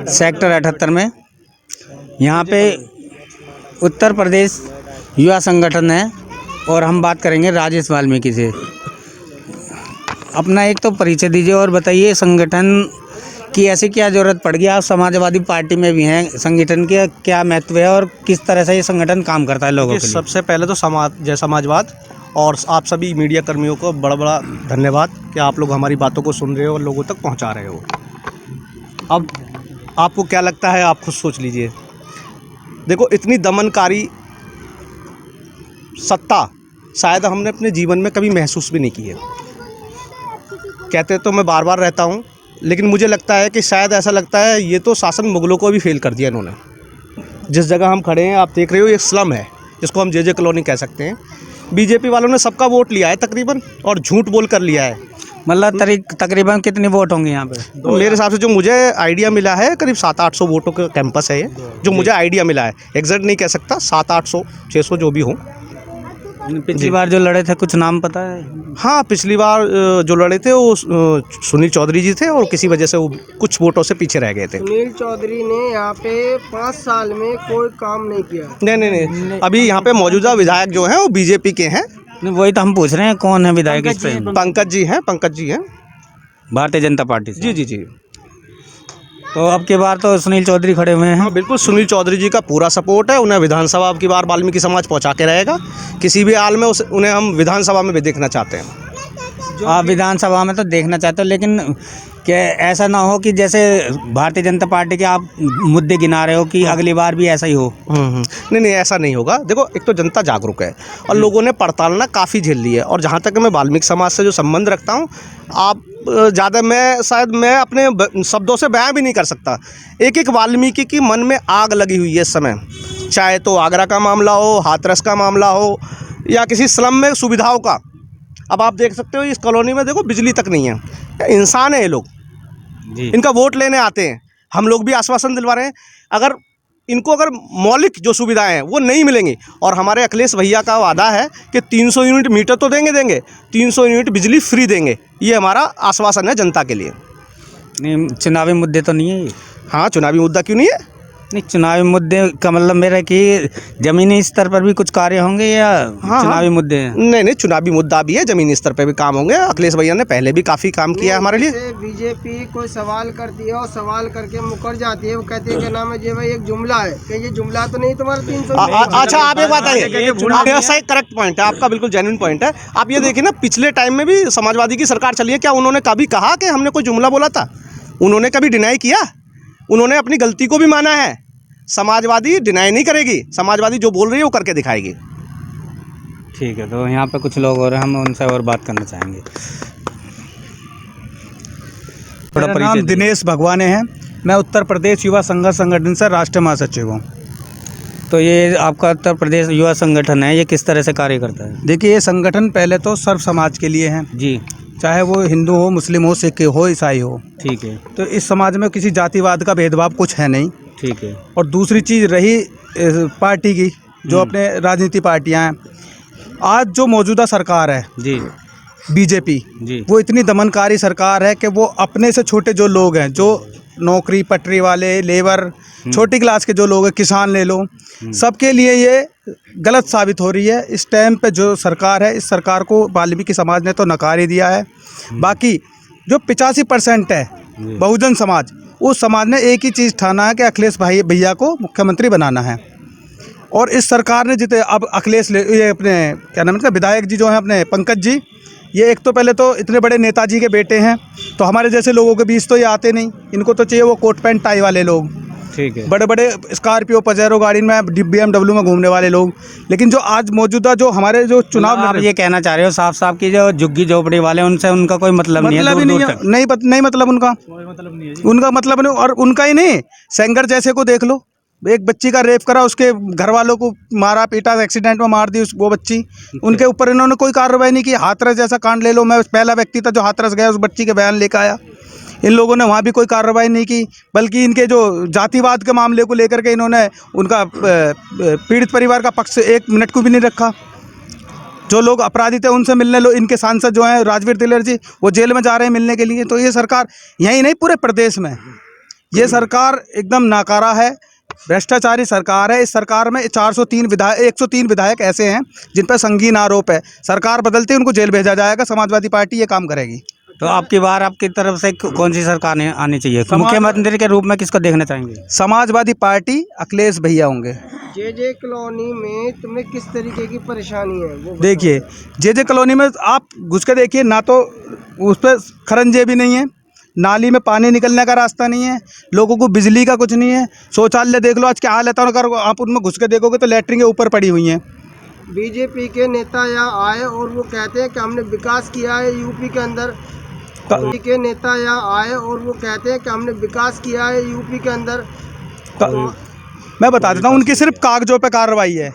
Sector 78 में। यहाँ पे उत्तर प्रदेश युवा संगठन है और हम बात करेंगे राजेश वाल्मीकि से। अपना एक तो परिचय दीजिए और बताइए संगठन की ऐसी क्या ज़रूरत पड़ गई। आप समाजवादी पार्टी में भी हैं, संगठन का क्या महत्व है और किस तरह से ये संगठन काम करता है लोगों के लिए? सबसे पहले तो समाजवाद और आप सभी मीडिया कर्मियों को बड़ा बड़ा धन्यवाद कि आप लोग हमारी बातों को सुन रहे हो और लोगों तक पहुंचा रहे हो। अब आपको क्या लगता है, आप खुद सोच लीजिए। देखो, इतनी दमनकारी सत्ता शायद हमने अपने जीवन में कभी महसूस भी नहीं की है। कहते तो मैं बार बार रहता हूँ, लेकिन मुझे लगता है कि शायद ऐसा लगता है ये तो शासन मुगलों को भी फेल कर दिया इन्होंने। जिस जगह हम खड़े हैं, आप देख रहे हो, एक स्लम है जिसको हम जे कॉलोनी कह सकते हैं। बीजेपी वालों ने सबका वोट लिया है तकरीबन, और झूठ बोल कर लिया है। मतलब तकरीबन कितने वोट होंगे यहाँ पे? तो मेरे हिसाब से जो मुझे आइडिया मिला है, करीब 700-800 वोटों का कैंपस है ये, जो मुझे आइडिया मिला है। एग्जैक्ट नहीं कह सकता, 700-800-600 जो भी हो। पिछली बार जो लड़े थे कुछ नाम पता है? हाँ, पिछली बार जो लड़े थे वो सुनील चौधरी जी थे, और किसी वजह से वो कुछ वोटों से पीछे रह गए थे। सुनील चौधरी ने यहाँ पे 5 साल में कोई काम नहीं किया। नहीं, अभी यहाँ पे मौजूदा विधायक जो हैं वो बीजेपी के हैं। नहीं, वही तो हम पूछ रहे हैं, कौन है विधायक इस पे? पंकज जी हैं भारतीय जनता पार्टी से। जी। तो अब की बार तो सुनील चौधरी खड़े हुए हैं। हाँ, बिल्कुल, सुनील चौधरी जी का पूरा सपोर्ट है। उन्हें विधानसभा अब की बार वाल्मीकि समाज पहुंचा के रहेगा। किसी भी हाल में उन्हें हम विधानसभा में भी देखना चाहते हैं। आप विधानसभा में तो देखना चाहते हो, लेकिन क्या ऐसा ना हो कि जैसे भारतीय जनता पार्टी के आप मुद्दे गिना रहे हो कि अगली बार भी ऐसा ही हो? नहीं, ऐसा नहीं होगा। देखो, एक तो जनता जागरूक है और लोगों ने पड़तालना काफ़ी झेल ली है। और जहाँ तक मैं वाल्मीकि समाज से जो संबंध रखता हूँ, आप ज़्यादा मैं अपने शब्दों से बयां भी नहीं कर सकता। एक वाल्मीकि की मन में आग लगी हुई है इस समय। चाहे तो आगरा का मामला हो, हाथरस का मामला हो, या किसी स्लम में सुविधाओं का। अब आप देख सकते हो, इस कॉलोनी में देखो बिजली तक नहीं है। इंसान है ये लोग जी। इनका वोट लेने आते हैं। हम लोग भी आश्वासन दिलवा रहे हैं। अगर मौलिक जो सुविधाएं हैं वो नहीं मिलेंगी, और हमारे अखिलेश भैया का वादा है कि 300 यूनिट मीटर तो देंगे, 300 यूनिट बिजली फ्री देंगे। ये हमारा आश्वासन है जनता के लिए। नहीं, चुनावी मुद्दे तो नहीं है ये? हाँ, चुनावी मुद्दा क्यों नहीं है? नहीं, चुनावी मुद्दे का मतलब मेरा कि ज़मीनी स्तर पर भी कुछ कार्य होंगे या चुनावी मुद्दे हैं? नहीं, चुनावी मुद्दा भी है, ज़मीनी स्तर पे भी काम होंगे। अखिलेश भैया ने पहले भी काफ़ी काम किया है हमारे लिए। बीजेपी कोई सवाल करती है और सवाल करके मुकर जाती है। वो कहती है कि नाम है जी भाई, एक जुमला है कि ये जुमला तो नहीं तुम्हारा 300। अच्छा, आप एक बात है, सही करेक्ट पॉइंट है आपका, बिल्कुल जेन्युइन पॉइंट है। आप ये देखिए ना, पिछले टाइम में भी समाजवादी की सरकार चली है, क्या उन्होंने कभी कहा कि हमने कोई जुमला बोला था? उन्होंने कभी डिनाई किया? उन्होंने अपनी गलती को भी माना है। समाजवादी डिनाई नहीं करेगी, समाजवादी जो बोल रही है वो करके दिखाएगी। ठीक है, तो यहाँ पे कुछ लोग और हम उनसे और बात करना चाहेंगे। मेरा नाम दिनेश भगवाने है। मैं उत्तर प्रदेश युवा संघर्ष संगठन से राष्ट्रीय महासचिव हूँ। तो ये आपका उत्तर प्रदेश युवा संगठन है, ये किस तरह से कार्य करता है? देखिए, ये संगठन पहले तो सर्व समाज के लिए है जी, चाहे वो हिंदू हो, मुस्लिम हो, सिख हो, ईसाई हो। ठीक है। तो इस समाज में किसी जातिवाद का भेदभाव कुछ है नहीं। ठीक है। और दूसरी चीज़ रही पार्टी की, जो अपने राजनीति पार्टियां हैं, आज जो मौजूदा सरकार है जी, बीजेपी जी, वो इतनी दमनकारी सरकार है कि वो अपने से छोटे जो लोग हैं, जो नौकरी पटरी वाले, लेबर, छोटी क्लास के जो लोग हैं, किसान ले लो, सबके लिए ये गलत साबित हो रही है। इस टाइम पे जो सरकार है, इस सरकार को वाल्मीकि समाज ने तो नकार ही दिया है। बाकी जो 85% है बहुजन समाज, उस समाज ने एक ही चीज़ ठाना है कि अखिलेश भैया को मुख्यमंत्री बनाना है। और इस सरकार ने जितने अब ये अपने क्या नाम है विधायक जी जो हैं अपने पंकज जी, ये एक तो पहले तो इतने बड़े नेताजी के बेटे हैं, तो हमारे जैसे लोगों के बीच तो ये आते नहीं। इनको तो चाहिए वो कोट पैंट टाई वाले लोग, ठीक है, बड़े बड़े स्कॉर्पियो पजेरो गाड़ी में, BMW में घूमने वाले लोग। लेकिन जो आज मौजूदा जो हमारे जो चुनाव आप ये कहना चाह रहे हो साफ साफ कि जो झुग्गी झोपड़ी वाले उनसे उनका कोई मतलब नहीं है? नहीं मतलब उनका मतलब नहीं। और उनका ही नहीं, सेंगर जैसे को देख लो, एक बच्ची का रेप करा, उसके घर वालों को मारा पीटा, एक्सीडेंट में मार दी वो बच्ची, उनके ऊपर इन्होंने कोई कार्रवाई नहीं की। हाथरस जैसा कांड ले लो, मैं पहला व्यक्ति था जो हाथरस गया, उस बच्ची के बयान लेकर आया। इन लोगों ने वहाँ भी कोई कार्रवाई नहीं की, बल्कि इनके जो जातिवाद के मामले को लेकर के इन्होंने उनका पीड़ित परिवार का पक्ष 1 मिनट को भी नहीं रखा। जो लोग अपराधी थे उनसे मिलने लो, इनके सांसद जो हैं राजवीर तिलर जी, वो जेल में जा रहे हैं मिलने के लिए। तो ये सरकार यहीं नहीं, पूरे प्रदेश में ये सरकार एकदम नाकारा है, भ्रष्टाचारी सरकार है। इस सरकार में 103 विधायक ऐसे हैं जिन पर संगीन आरोप है। सरकार बदलते ही उनको जेल भेजा जाएगा। समाजवादी पार्टी ये काम करेगी। तो आपकी बार आपकी तरफ से कौन सी सरकार आनी चाहिए? मुख्यमंत्री के रूप में किसको देखना चाहेंगे? समाजवादी पार्टी अखिलेश भैया होंगे। जे कॉलोनी में तुम्हें किस तरीके की परेशानी है वो देखिए, जे कॉलोनी में आप घुस के देखिए, ना तो उस पर खरंजे भी नहीं है, नाली में पानी निकलने का रास्ता नहीं है, लोगों को बिजली का कुछ नहीं है। शौचालय देख लो आज क्या हाल है, तो अगर आप उनमें घुस के देखोगे तो लैट्रिन के ऊपर पड़ी हुई हैं। बीजेपी के नेता यहाँ आए और वो कहते हैं कि हमने विकास किया है यूपी के अंदर। बीजेपी के नेता यहाँ आए और वो कहते हैं कि हमने विकास किया है यूपी के अंदर। मैं बता देता हूँ, उनकी सिर्फ कागजों पे कार्रवाई है।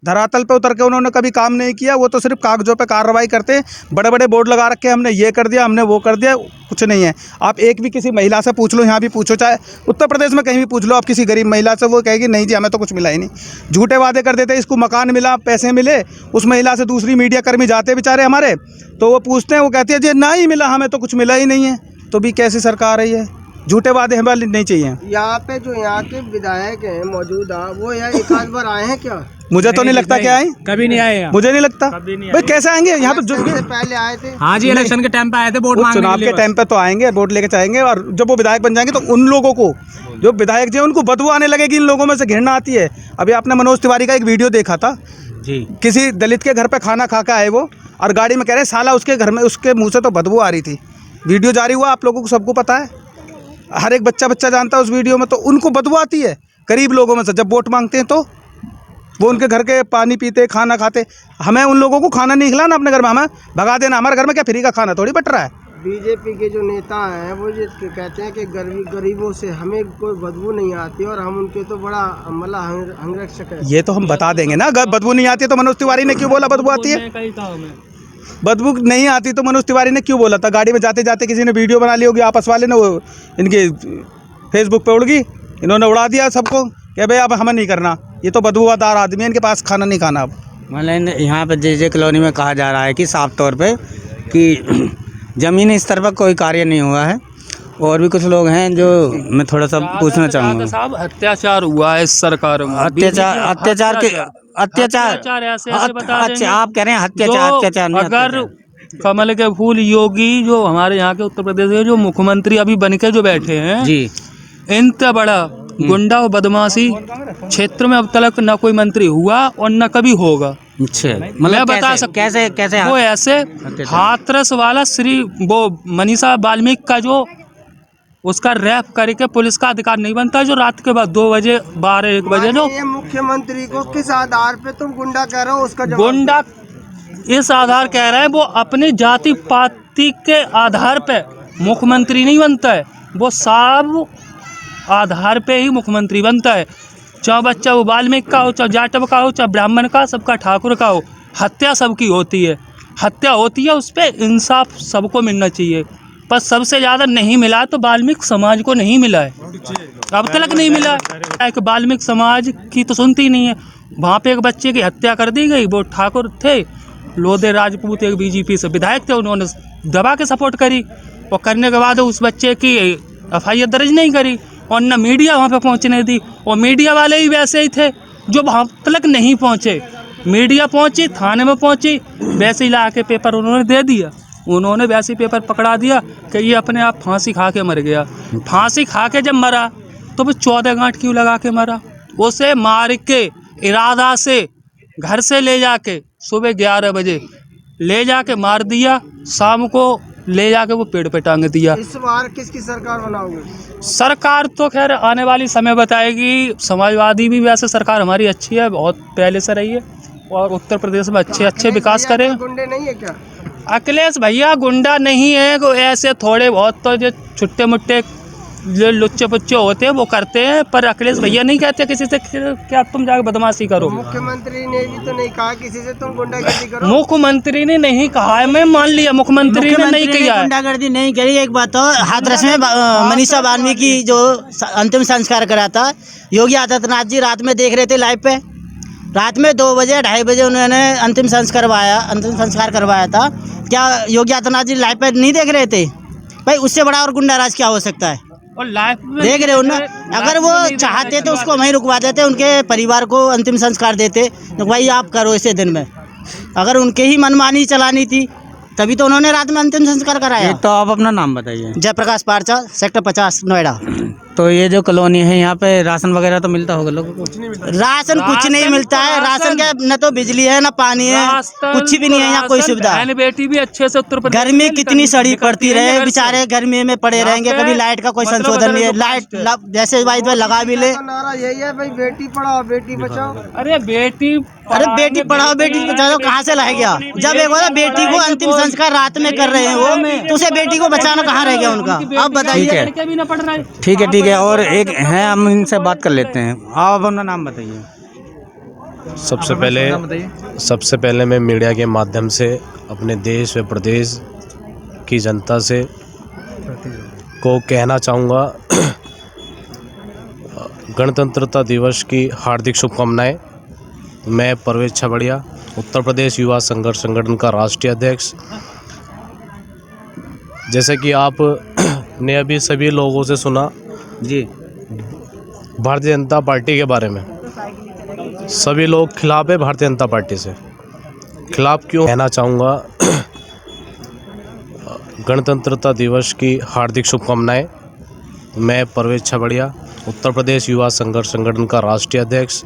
धरातल पे उतर के उन्होंने कभी काम नहीं किया। वो तो सिर्फ कागजों पे कार्रवाई करते हैं। बड़े बड़े बोर्ड लगा रखे, हमने ये कर दिया, हमने वो कर दिया, कुछ नहीं है। आप एक भी किसी महिला से पूछ लो, यहाँ भी पूछो, चाहे उत्तर प्रदेश में कहीं भी पूछ लो आप किसी गरीब महिला से, वो कहेगी नहीं जी हमें तो कुछ मिला ही नहीं। झूठे वादे कर देते, इसको मकान मिला, पैसे मिले। उस महिला से दूसरी मीडिया कर्मी जाते बेचारे हमारे, तो वो पूछते हैं, वो कहती है जी ना ही मिला, हमें तो कुछ मिला ही नहीं है। तो भी कैसी सरकार है ये? झूठे वादे हमें नहीं चाहिए। यहाँ पे जो यहाँ के विधायक हैं मौजूदा, वो यहाँ एक आध बार आए हैं क्या? मुझे तो नहीं लगता क्या आए, कभी नहीं आए। मुझे नहीं लगता भाई, कैसे आएंगे यहाँ पे? इससे पहले आए थे। हाँ जी, इलेक्शन के टाइम पे आए थे वोट मांगने चुनाव के टाइम पे तो आएंगे, वोट लेके जाएंगे, और जब वो विधायक बन जाएंगे तो उन लोगों को, जो विधायक जी उनको बदबू आने लगेगी, इन लोगों में से घृणा आती है। अभी आपने मनोज तिवारी का एक वीडियो देखा था जी, किसी दलित के घर पे खाना खा के आए वो, और गाड़ी में कह रहे साला उसके घर में, उसके मुंह से तो बदबू आ रही थी। वीडियो जारी हुआ, आप लोगों को सबको पता है, हर एक बच्चा जानता है उस वीडियो में। तो उनको बदबू आती है गरीब लोगों में से, जब वोट मांगते हैं तो वो उनके घर के पानी पीते, खाना खाते। हमें उन लोगों को खाना नहीं खिलाना अपने घर में, हमें भगा देना। हमारे घर में क्या फ्री का खाना थोड़ी बट रहा है। बीजेपी के जो नेता हैं वो ये कहते हैं कि गरीबों से हमें कोई बदबू नहीं आती और हम उनके तो बड़ा मतलब अंगरक्षक है। ये तो हम बता देंगे ना, अगर बदबू नहीं आती है तो मनोज तिवारी ने क्यों बोला बदबू आती है? बदबू नहीं आती तो मनोज तिवारी ने क्यों बोला था? गाड़ी में जाते जाते किसी ने वीडियो बना ली होगी, आपस वाले ने, वो इनके फेसबुक पे उड़ गई, इन्होंने उड़ा दिया सबको कि भाई अब हमें नहीं करना, ये तो बदबूदार आदमी है, इनके पास खाना नहीं खाना। अब मतलब यहाँ पे जे कॉलोनी में कहा जा रहा है कि साफ तौर पे कि ज़मीनी स्तर पर कोई कार्य नहीं हुआ है। और भी कुछ लोग हैं जो मैं थोड़ा सा पूछना चाहूँगा। साहब अत्याचार हुआ है इस सरकार में। अत्याचार ऐसे बता देंगे। आप कह रहे हैं अत्याचार नहीं, अगर कमल के फूल योगी जो हमारे यहाँ के उत्तर प्रदेश के जो मुख्यमंत्री अभी बनके जो बैठे हैं जी, इनसे बड़ा गुंडा और बदमाशी क्षेत्र में अब तक न कोई मंत्री हुआ और न कभी होगा। अच्छा, मैं मतलब बता सकता कैसे वो ऐसे हाथरस वाला श्री वो मनीषा वाल्मीकि का जो उसका रैप करके पुलिस का अधिकार नहीं बनता, जो रात के बाद 2 बजे 12-1 बजे जो ये मुख्यमंत्री को किस आधार पे तुम गुंडा कह रहे हो? उसका जवाब गुंडा इस आधार कह रहे हैं, वो अपनी जाति पाति के आधार पे मुख्यमंत्री नहीं बनता है, वो सब आधार पे ही मुख्यमंत्री बनता है। चाहे बच्चा वो वाल्मीकि का हो, चाहे जाटव का हो, चाहे ब्राह्मण का, सबका ठाकुर का हो, हत्या सबकी होती है। हत्या होती है, उस पर इंसाफ सबको मिलना चाहिए। पर सबसे ज़्यादा नहीं मिला तो वाल्मीकि समाज को नहीं मिला है, अब तक नहीं मिला है। वाल्मीकि समाज की तो सुनती नहीं है। वहाँ पे एक बच्चे की हत्या कर दी गई, वो ठाकुर थे, लोधे राजपूत, एक बीजेपी से विधायक थे, उन्होंने दबा के सपोर्ट करी और करने के बाद उस बच्चे की FIR दर्ज नहीं करी और न मीडिया वहाँ पे पहुँचने दी। और मीडिया वाले ही वैसे ही थे जो वहाँ तक नहीं पहुँचे। मीडिया पहुँची, थाने में पहुँची, वैसे ही ला के पेपर उन्होंने दे दिया। उन्होंने वैसे ही पेपर पकड़ा दिया कि ये अपने आप फांसी खा के मर गया। फांसी खा के जब मरा तो वो 14 गांठ क्यों लगा के मरा? उसे मार के इरादा से घर से ले जाके सुबह 11 बजे ले जाके मार दिया, शाम को ले जाके वो पेड़ पे टांग दिया। इस बार किसकी सरकार बनाओगे? सरकार तो खैर आने वाली समय बताएगी। समाजवादी भी वैसे सरकार हमारी अच्छी है, बहुत पहले से रही है और उत्तर प्रदेश में अच्छे विकास करे। गुंडे नहीं है क्या? अखिलेश भैया गुंडा नहीं है, को ऐसे थोड़े बहुत तो जो छुट्टे मुट्टे जो लुच्चे पुच्चे होते हैं वो करते हैं, पर अखिलेश भैया नहीं कहते किसी से क्या तुम जाकर बदमाशी करो। मुख्यमंत्री ने भी तो नहीं कहा किसी से तुम गुंडागर्दी करो। मुख्यमंत्री ने नहीं कहा है, मैं मान लिया मुख्यमंत्री ने नहीं किया है। गुंडागर्दी नहीं करी। एक बात तो हाथरस में मनीषा वाल्मीकि की जो अंतिम संस्कार करा था, योगी आदित्यनाथ जी रात में देख रहे थे लाइव पे। रात में 2 बजे 2:30 बजे उन्होंने अंतिम संस्कार करवाया था। क्या योगी आदित्यनाथ जी लाइव पे नहीं देख रहे थे? भाई उससे बड़ा और गुंडा राज क्या हो सकता है? और लाइफ में देख रहे हो ना, अगर वो चाहते तो उसको वहीं रुकवा देते, उनके परिवार को अंतिम संस्कार देते तो भाई आप करो इसे दिन में। अगर उनके ही मनमानी चलानी थी तभी तो उन्होंने रात में अंतिम संस्कार कराया। तो आप अपना नाम बताइए। जयप्रकाश पारचा, सेक्टर 50, नोएडा। तो ये जो कॉलोनी है यहाँ पे राशन वगैरह तो मिलता होगा लोगों को? राशन कुछ नहीं मिलता है, राशन के न तो बिजली है न पानी है, कुछ भी नहीं है यहाँ, कोई सुविधा। बहन बेटी भी अच्छे से उत्तर प्रदेश गर्मी कितनी सड़ी पड़ती रहे, बेचारे गर्मी में पड़े रहेंगे, कभी लाइट का कोई संशोधन नहीं है। लाइट जैसे भाई लगा भी ले, नारा यही है भाई, बेटी पढ़ाओ बेटी बचाओ। अरे बेटी पढ़ाओ बेटी बचाओ कहाँ से लाए गया? जब एक बार बेटी को अंतिम संस्कार रात में कर रहे हैं वो, तो उसे बेटी को बचाना कहाँ रह गया उनका? अब बताइए। लड़के भी ना पढ़ रहे। ठीक है और एक हैं, हम इनसे बात कर लेते हैं। आप अपना नाम बताइए। सबसे पहले मैं मीडिया के माध्यम से अपने देश व प्रदेश की जनता से को कहना चाहूँगा, गणतंत्रता दिवस की हार्दिक शुभकामनाएं। मैं परवेज छबड़िया, उत्तर प्रदेश युवा संघर्ष संगठन का राष्ट्रीय अध्यक्ष। जैसे कि आप ने अभी सभी लोगों से सुना जी, भारतीय जनता पार्टी के बारे में, सभी लोग खिलाफ है भारतीय जनता पार्टी से। खिलाफ क्यों? कहना चाहूँगा, गणतंत्रता दिवस की हार्दिक शुभकामनाएं। मैं परवेज छबड़िया, उत्तर प्रदेश युवा संघर्ष संगठन का राष्ट्रीय अध्यक्ष।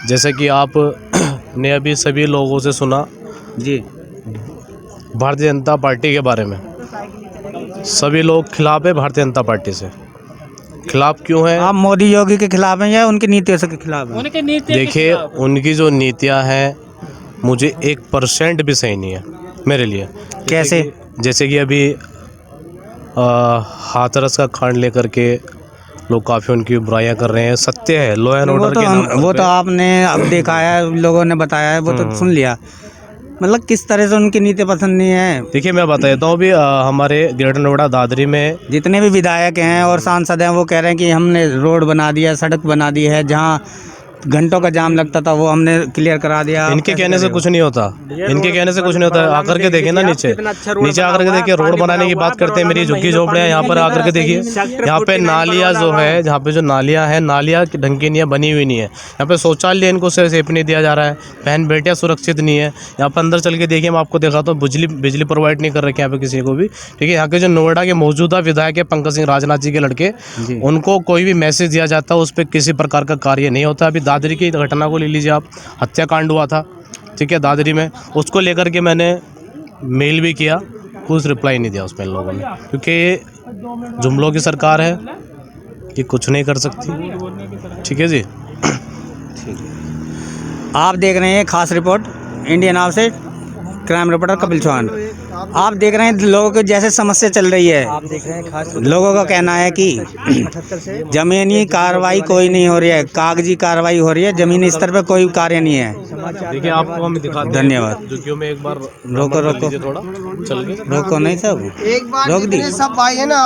जैसे कि आप ने अभी सभी लोगों से सुना जी, भारतीय जनता पार्टी के बारे में, सभी लोग खिलाफ है भारतीय जनता पार्टी से। खिलाफ क्यों है? आप मोदी योगी के खिलाफ हैं या उनकी नीतियों से के खिलाफ हैं? उनके नीति देखिए, उनकी जो नीतियां हैं मुझे 1% भी सही नहीं है मेरे लिए। कैसे? जैसे कि अभी हाथरस का कांड लेकर के लोग काफ़ी उनकी बुराइयां कर रहे हैं। सत्य है, लॉ एंड ऑर्डर के नाम पर वो तो आपने अब देखा है, लोगों ने बताया है, वो तो सुन लिया। मतलब किस तरह से उनकी नीति पसंद नहीं है? देखिए, मैं बता देता हूँ। अभी हमारे ग्रेटर नोएडा दादरी में जितने भी विधायक हैं और सांसद हैं वो कह रहे हैं कि हमने रोड बना दिया, सड़क बना दी है, जहाँ घंटों का जाम लगता था वो हमने क्लियर करा दिया। इनके कहने से कुछ नहीं होता, इनके कहने से कुछ नहीं होता। आकर के देखिए ना, नीचे आकर के देखिए, रोड बनाने की बात करते हैं। मेरी झुग्गी झोपड़ियाँ यहाँ पर आकर के देखिए, यहाँ पे नालियाँ जो है, जहाँ पे जो नालियाँ हैं, नालियाँ ढंग की नहीं है, बनी हुई नहीं है। यहाँ पे शौचालय इनको सेफ नहीं दिया जा रहा है, बहन बेटियाँ सुरक्षित नहीं है। यहाँ पर अंदर चल के देखिए, मैं आपको दिखाता हूँ, बिजली प्रोवाइड नहीं कर रखे यहाँ पे किसी को भी। ठीक है, यहाँ के जो नोएडा के मौजूदा विधायक है पंकज सिंह राजनाथ जी के लड़के, उनको कोई भी मैसेज दिया जाता है उस पर किसी प्रकार का कार्य नहीं होता। अभी दादरी की घटना को ले लीजिए आप, हत्याकांड हुआ था, ठीक है, दादरी में। उसको लेकर के मैंने मेल भी किया, कुछ रिप्लाई नहीं दिया उसमें लोगों ने, क्योंकि ये जुमलों की सरकार है, ये कुछ नहीं कर सकती। ठीक है जी। आप देख रहे हैं खास रिपोर्ट इंडियन हाउस से, क्राइम रिपोर्टर कपिल चौहान। आप देख रहे हैं लोगों की जैसे समस्या चल रही है, आप देख रहे हैं खास लोगों का कहना है कि जमीनी कार्रवाई कोई नहीं हो रही है, कागजी कार्रवाई हो रही है, जमीनी स्तर पर कोई कार्य नहीं है। देखिए, आपको हम दिखाते हैं। धन्यवाद। जो में एक बार रोको थोड़ा चल के रोको नहीं सब एक बार रोक दी। सब भाई है ना।